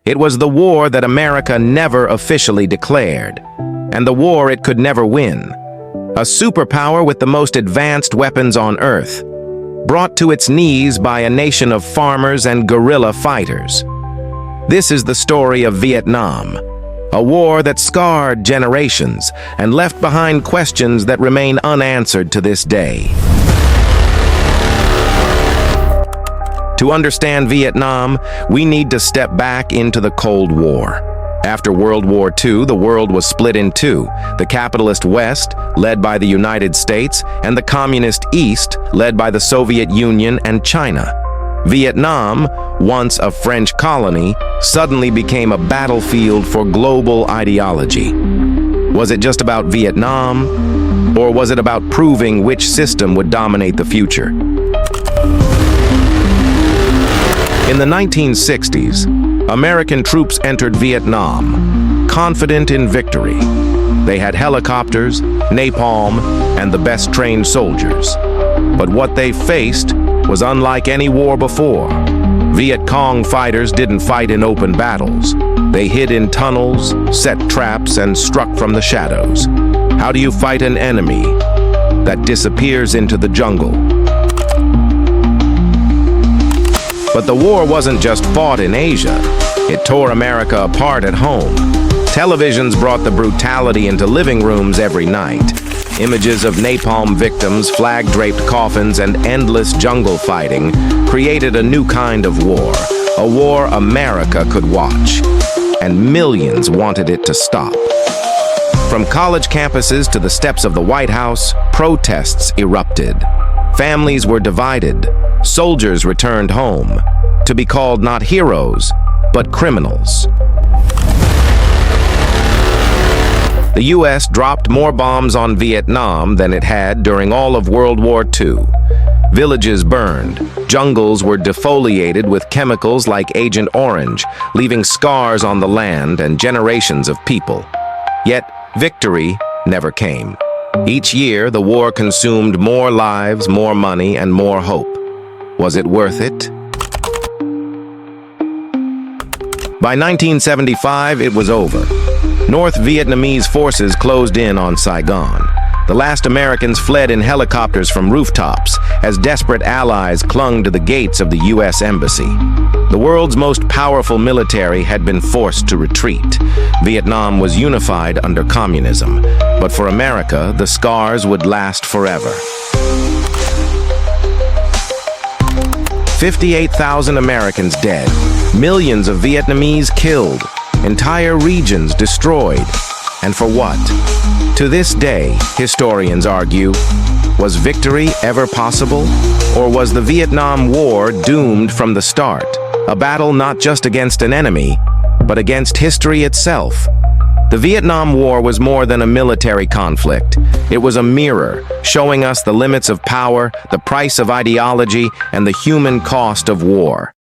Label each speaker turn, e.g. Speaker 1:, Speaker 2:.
Speaker 1: It was the war that America never officially declared, and the war it could never win. A superpower with the most advanced weapons on Earth, brought to its knees by a nation of farmers and guerrilla fighters. This is the story of Vietnam, a war that scarred generations and left behind questions that remain unanswered to this day. To understand Vietnam, we need to step back into the Cold War. After World War II, the world was split in two: the capitalist West, led by the United States, and the communist East, led by the Soviet Union and China. Vietnam, once a French colony, suddenly became a battlefield for global ideology. Was it just about Vietnam, or was it about proving which system would dominate the future? In the 1960s, American troops entered Vietnam, confident in victory. They had helicopters, napalm, and the best-trained soldiers. But what they faced was unlike any war before. Viet Cong fighters didn't fight in open battles. They hid in tunnels, set traps, and struck from the shadows. How do you fight an enemy that disappears into the jungle? But the war wasn't just fought in Asia. It tore America apart at home. Televisions brought the brutality into living rooms every night. Images of napalm victims, flag-draped coffins, and endless jungle fighting created a new kind of war, a war America could watch. And millions wanted it to stop. From college campuses to the steps of the White House, protests erupted. Families were divided. Soldiers returned home, to be called not heroes, but criminals. The U.S. dropped more bombs on Vietnam than it had during all of World War II. Villages burned, jungles were defoliated with chemicals like Agent Orange, leaving scars on the land and generations of people. Yet, victory never came. Each year, the war consumed more lives, more money, and more hope. Was it worth it? By 1975, it was over. North Vietnamese forces closed in on Saigon. The last Americans fled in helicopters from rooftops as desperate allies clung to the gates of the U.S. Embassy. The world's most powerful military had been forced to retreat. Vietnam was unified under communism, but for America, the scars would last forever. 58,000 Americans dead, millions of Vietnamese killed, entire regions destroyed. And for what? To this day, historians argue, was victory ever possible? Or was the Vietnam War doomed from the start? A battle not just against an enemy, but against history itself. The Vietnam War was more than a military conflict. It was a mirror, showing us the limits of power, the price of ideology, and the human cost of war.